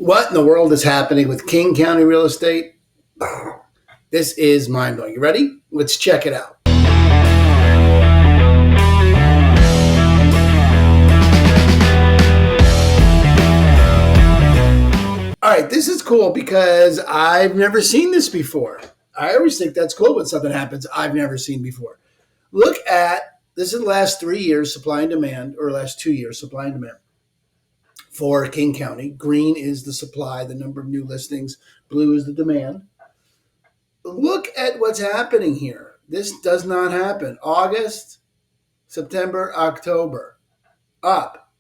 What in the world is happening with King County real estate? This is mind blowing. You ready? Let's check it out. All right, this is cool because I've never seen this before. I always think that's cool when something happens I've never seen before. Look at this is the last 3 years supply and demand, or last 2 years supply and demand for King County. Green is the supply, the number of new listings. Blue is the demand. Look at what's happening here. This does not happen. August, September, October, up.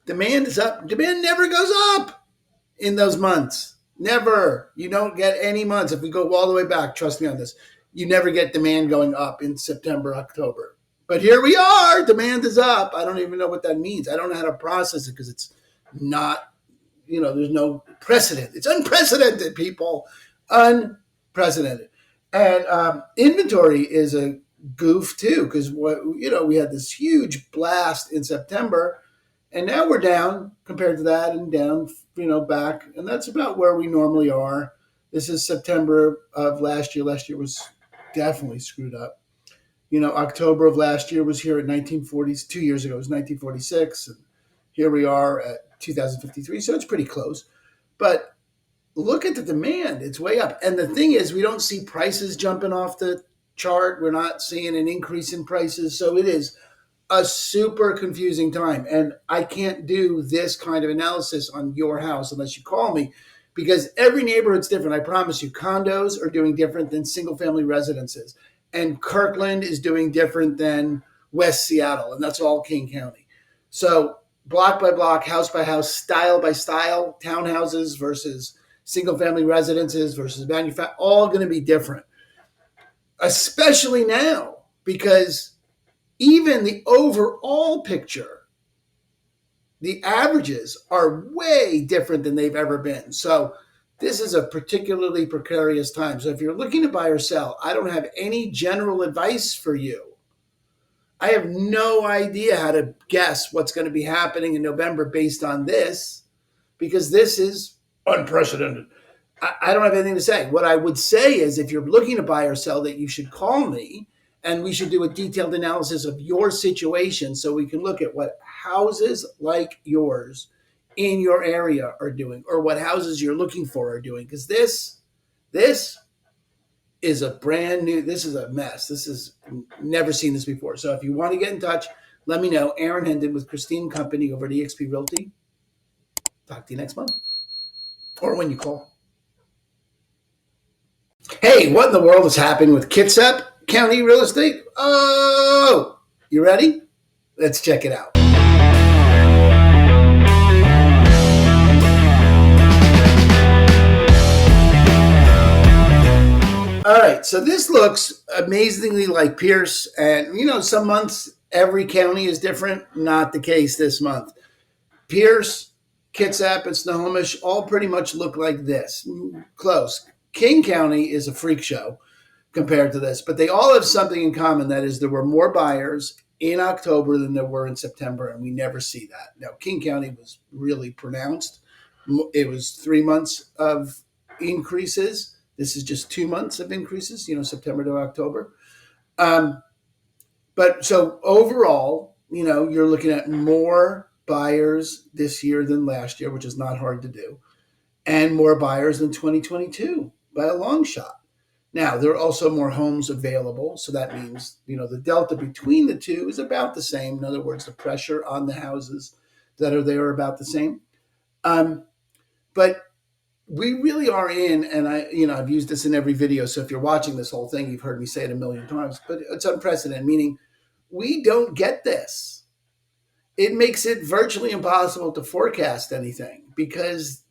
Demand is up. Demand never goes up in those months. Never. You don't get any months. If we go all the way back, trust me on this, you never get demand going up in September, October. But here we are. Demand is up. I don't even know what that means. I don't know how to process it because it's not, there's no precedent. It's unprecedented, people. Unprecedented. And inventory is a goof too, because we had this huge blast in September, and now we're down compared to that, and down, back, and that's about where we normally are. This is September of last year. Last year was definitely screwed up. October of last year was here at 1940s. 2 years ago it was 1946, and here we are at 2053. So it's pretty close, but look at the demand. It's way up. And the thing is, we don't see prices jumping off the chart. We're not seeing an increase in prices. So it is a super confusing time. And I can't do this kind of analysis on your house unless you call me, because every neighborhood's different. I promise you, condos are doing different than single family residences. And Kirkland is doing different than West Seattle. And that's all King County. So block by block, house by house, style by style, townhouses versus single family residences versus manufactured, all going to be different, especially now, because even the overall picture, the averages are way different than they've ever been. So this is a particularly precarious time. So if you're looking to buy or sell, I don't have any general advice for you. I have no idea how to guess what's going to be happening in November based on this, because this is unprecedented. I don't have anything to say. What I would say is, if you're looking to buy or sell, that you should call me and we should do a detailed analysis of your situation so we can look at what houses like yours in your area are doing, or what houses you're looking for are doing. Because this is a brand new, this is a mess. This is never seen this before. So if you want to get in touch, let me know. Aaron Hendon with Christine Company over at eXp Realty. Talk to you next month, or when you call. Hey, what in the world is happening with Kitsap County real estate? Oh, you ready? Let's check it out. All right, so this looks amazingly like Pierce, and some months every county is different. Not the case this month. Pierce, Kitsap, and Snohomish all pretty much look like this. Close. King County is a freak show compared to this, but they all have something in common. That is, there were more buyers in October than there were in September, and we never see that. Now, King County was really pronounced. It was 3 months of increases. This is just 2 months of increases, September to October. But so overall, you're looking at more buyers this year than last year, which is not hard to do, and more buyers than 2022 by a long shot. Now, there are also more homes available, so that means, the delta between the two is about the same. In other words, the pressure on the houses that are there are about the same. But we really are in, and I've used this in every video, so if you're watching this whole thing, you've heard me say it a million times, but it's unprecedented, meaning we don't get this. It makes it virtually impossible to forecast anything because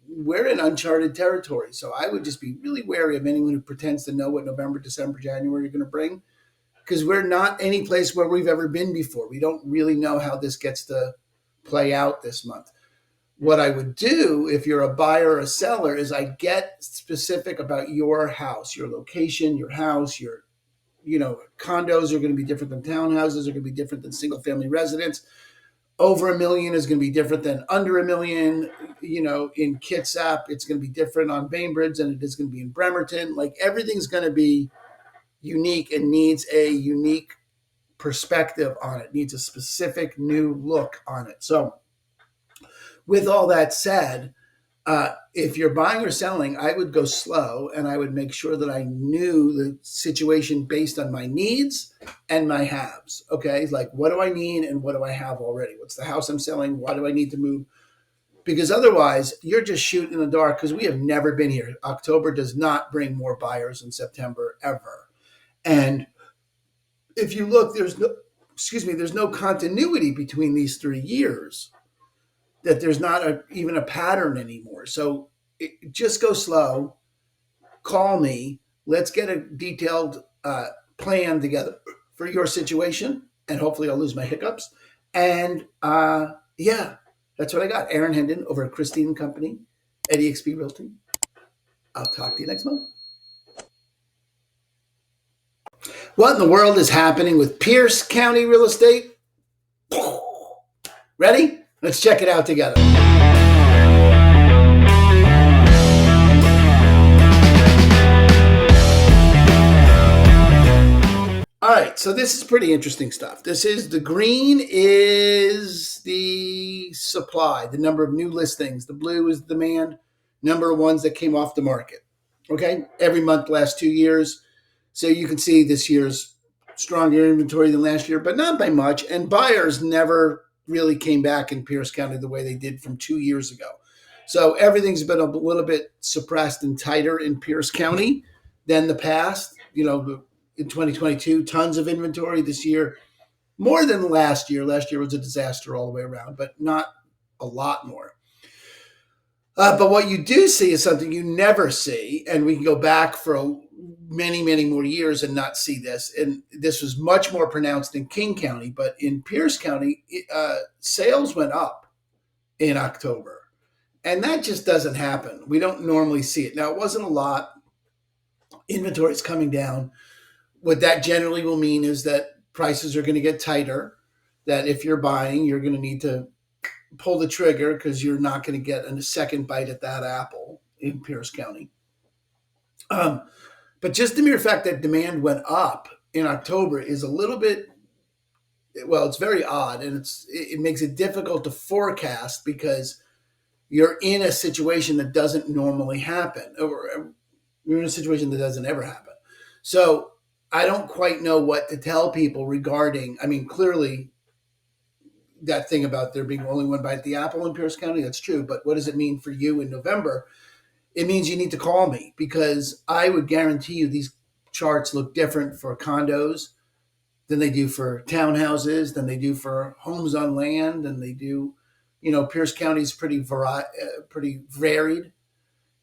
we're in uncharted territory. So I would just be really wary of anyone who pretends to know what November, December, January are going to bring, because we're not any place where we've ever been before. We don't really know how this gets to play out this month. What I would do if you're a buyer or a seller is I get specific about your house, your location, your house, your, condos are going to be different than townhouses, are going to be different than single family residence. over a million is going to be different than under a million. In Kitsap, it's going to be different on Bainbridge than it is going to be in Bremerton. Like everything's going to be unique and needs a unique perspective on it, needs a specific new look on it. So, with all that said, if you're buying or selling, I would go slow and I would make sure that I knew the situation based on my needs and my haves. Okay. Like, what do I need and what do I have already? What's the house I'm selling? Why do I need to move? Because otherwise, you're just shooting in the dark because we have never been here. October does not bring more buyers than September ever. And if you look, there's no continuity between these 3 years, that there's not even a pattern anymore. So just go slow, call me, let's get a detailed plan together for your situation, and hopefully I'll lose my hiccups. And yeah, that's what I got. Aaron Hendon over at Christine and Company at eXp Realty. I'll talk to you next month. What in the world is happening with Pierce County real estate? Ready? Let's check it out together. All right, so this is pretty interesting stuff. The green is the supply, the number of new listings. The blue is the demand, number of ones that came off the market. Okay, every month last 2 years. So you can see this year's stronger inventory than last year, but not by much. And buyers never really came back in Pierce County the way they did from 2 years ago. So everything's been a little bit suppressed and tighter in Pierce County than the past. In 2022, tons of inventory. This year, more than last year. Last year was a disaster all the way around, but not a lot more. But what you do see is something you never see, and we can go back for many, many more years and not see this. And this was much more pronounced in King County, but in Pierce County, sales went up in October. And that just doesn't happen. We don't normally see it. Now, it wasn't a lot. Inventory is coming down. What that generally will mean is that prices are going to get tighter, that if you're buying, you're going to need to pull the trigger because you're not going to get a second bite at that apple in Pierce County. But just the mere fact that demand went up in October is a little bit, well, it's very odd, and it makes it difficult to forecast because you're in a situation that doesn't normally happen, or you're in a situation that doesn't ever happen. So I don't quite know what to tell people regarding, clearly that thing about there being only one bite at the apple in Pierce County, that's true. But what does it mean for you in November? It means you need to call me, because I would guarantee you these charts look different for condos than they do for townhouses, than they do for homes on land, than they do, Pierce County is pretty varied,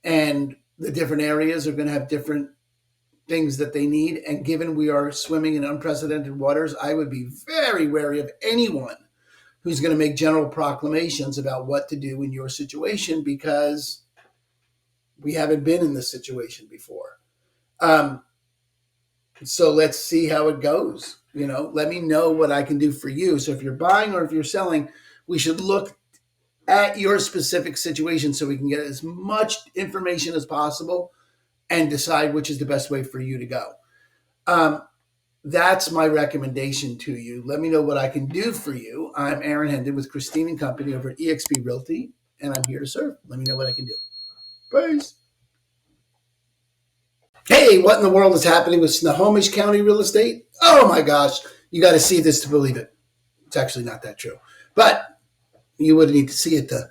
and the different areas are going to have different things that they need. And given we are swimming in unprecedented waters, I would be very wary of anyone who's going to make general proclamations about what to do in your situation, because we haven't been in this situation before. So let's see how it goes. Let me know what I can do for you. So if you're buying or if you're selling, we should look at your specific situation so we can get as much information as possible and decide which is the best way for you to go. That's my recommendation to you. Let me know what I can do for you. I'm Aaron Hendon with Christine and Company over at eXp Realty, and I'm here to serve. Let me know what I can do. Peace. Hey, what in the world is happening with Snohomish County real estate? Oh my gosh, you got to see this to believe it. It's actually not that true, but you would need to see it to.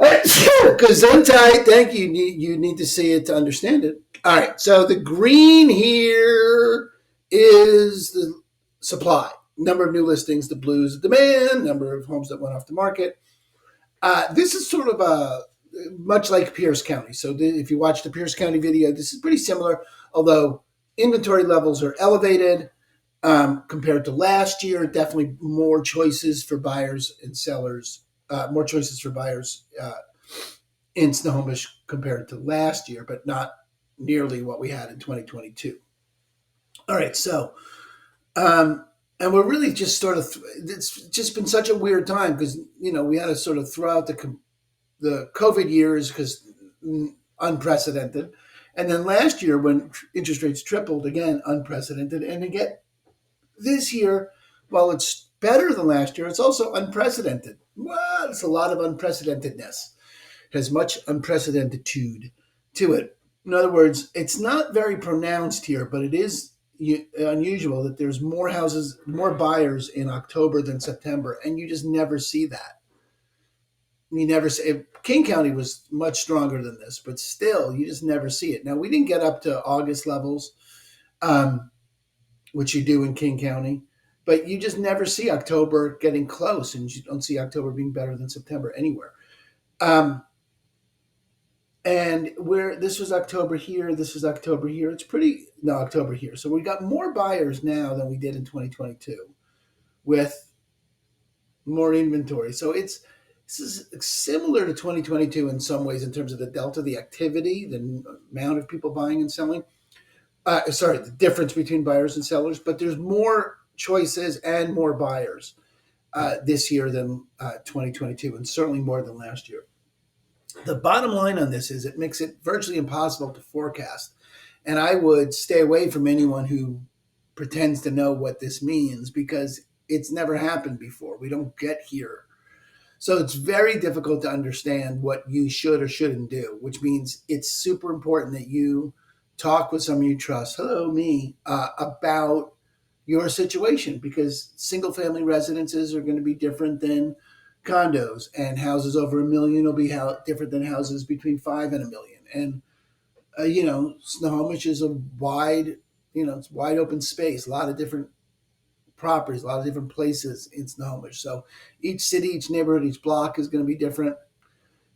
Gesundheit, thank you. You need to see it to understand it. All right, so the green here is the supply, number of new listings. The blue is the demand, number of homes that went off the market. This is sort of much like Pierce County. So if you watch the Pierce County video, this is pretty similar, although inventory levels are elevated compared to last year. Definitely more choices for buyers and sellers, more choices for buyers in Snohomish compared to last year, but not nearly what we had in 2022. All right, so And we're really just sort of, it's just been such a weird time because, we had to sort of throw out the COVID years because unprecedented. And then last year when interest rates tripled, again, unprecedented. And again, this year, while it's better than last year, it's also unprecedented. Well, it's a lot of unprecedentedness. It has much unprecedentitude to it. In other words, it's not very pronounced here, but it is unusual that there's more houses, more buyers in October than September, and you just never see that. You never see. King County was much stronger than this, but still, you just never see it. Now we didn't get up to August levels, um, which you do in King County, but you just never see October getting close, and you don't see October being better than September anywhere. Um, and where this was October here, this was October here. It's pretty no October here. So we got more buyers now than we did in 2022 with more inventory. So this is similar to 2022 in some ways in terms of the delta, the activity, the amount of people buying and selling. Sorry, the difference between buyers and sellers, but there's more choices and more buyers this year than 2022, and certainly more than last year. The bottom line on this is it makes it virtually impossible to forecast. And I would stay away from anyone who pretends to know what this means because it's never happened before. We don't get here. So it's very difficult to understand what you should or shouldn't do, which means it's super important that you talk with someone you trust, hello, me, about your situation because single family residences are going to be different than condos, and houses over a million will be different than houses between 5 and 1 million. And Snohomish is a wide, it's wide open space, a lot of different properties, a lot of different places in Snohomish. So each city, each neighborhood, each block is going to be different.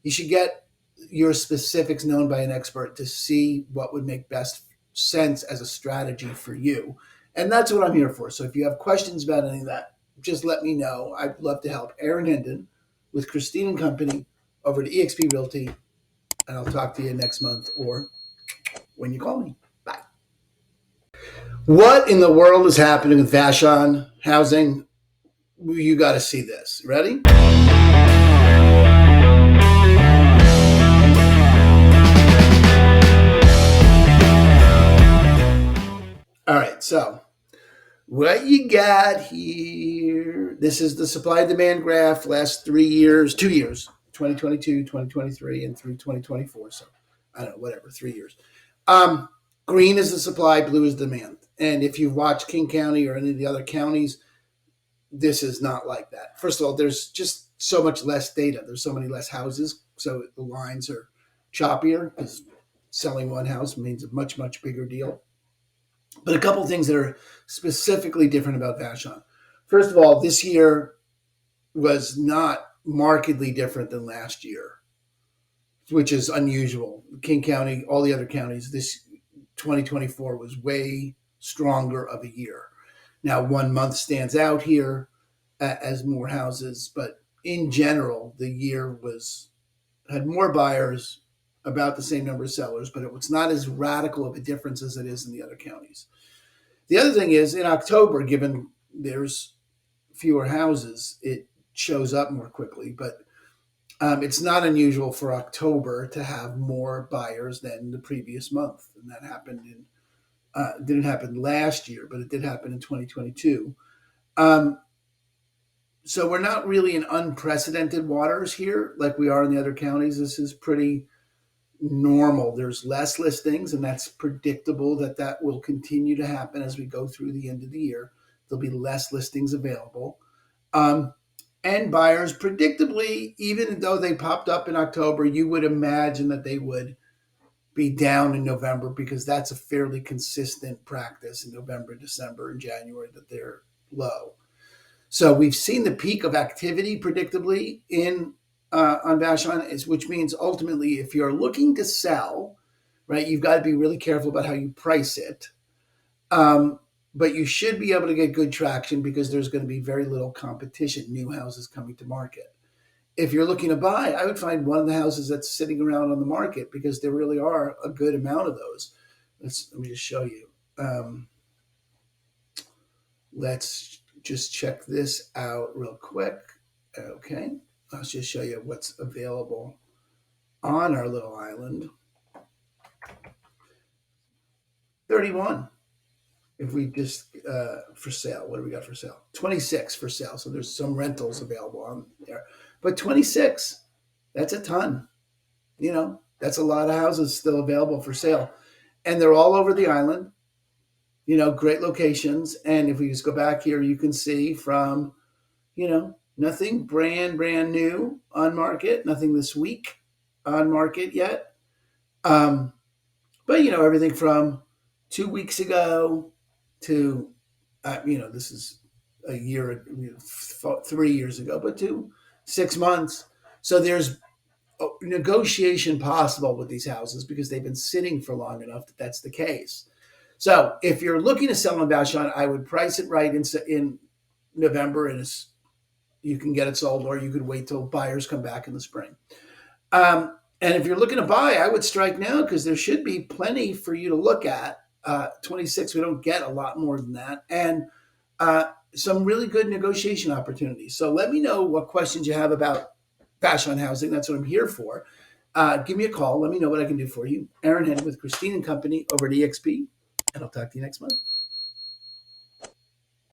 You should get your specifics known by an expert to see what would make best sense as a strategy for you. And that's what I'm here for. So if you have questions about any of that, just let me know. I'd love to help. Aaron Hendon with Christine and Company over to eXp Realty, and I'll talk to you next month or when you call me. Bye. What in the world is happening with Vashon housing? You got to see this. Ready? All right, so what you got here, this is the supply demand graph last 2 years, 2022, 2023, and through 2024. So I don't know, whatever, 3 years. Green is the supply, blue is demand. And if you've watched King County or any of the other counties, this is not like that. First of all, there's just so much less data. There's so many less houses. So the lines are choppier because selling one house means a much, much bigger deal. But a couple of things that are specifically different about Vashon. First of all, this year was not markedly different than last year, which is unusual. King County, all the other counties, this 2024 was way stronger of a year. Now, 1 month stands out here as more houses, but in general, the year had more buyers, about the same number of sellers, but it was not as radical of a difference as it is in the other counties. The other thing is in October, given there's fewer houses, it shows up more quickly, but it's not unusual for October to have more buyers than the previous month. And that happened didn't happen last year, but it did happen in 2022. So we're not really in unprecedented waters here like we are in the other counties. This is pretty normal. There's less listings, and that's predictable that will continue to happen as we go through the end of the year. There'll be less listings available. And buyers, predictably, even though they popped up in October, you would imagine that they would be down in November because that's a fairly consistent practice in November, December, and January that they're low. So we've seen the peak of activity predictably on Vashon, which means ultimately if you're looking to sell, right, you've got to be really careful about how you price it. But you should be able to get good traction because there's going to be very little competition, new houses coming to market. If you're looking to buy, I would find one of the houses that's sitting around on the market because there really are a good amount of those. Let me just show you. Let's just check this out real quick. Okay, I'll just show you what's available on our little island. 31. If we just for sale, what do we got for sale? 26 for sale. So there's some rentals available on there, but 26, that's a ton. You know, that's a lot of houses still available for sale, and they're all over the island. You know, great locations. And if we just go back here, you can see from, you know, nothing brand new on market, nothing this week on market yet. But you know, everything from 2 weeks ago to, you know, this is a year, 3 years ago, but to 6 months. So there's negotiation possible with these houses because they've been sitting for long enough that that's the case. So if you're looking to sell in Vashon, I would price it right in November, and you can get it sold, or you could wait till buyers come back in the spring. And if you're looking to buy, I would strike now because there should be plenty for you to look at. 26, we don't get a lot more than that. And some really good negotiation opportunities. So let me know what questions you have about Vashon housing. That's what I'm here for. Give me a call. Let me know what I can do for you. Aaron Hendon with Christine and Company over at EXP, and I'll talk to you next month.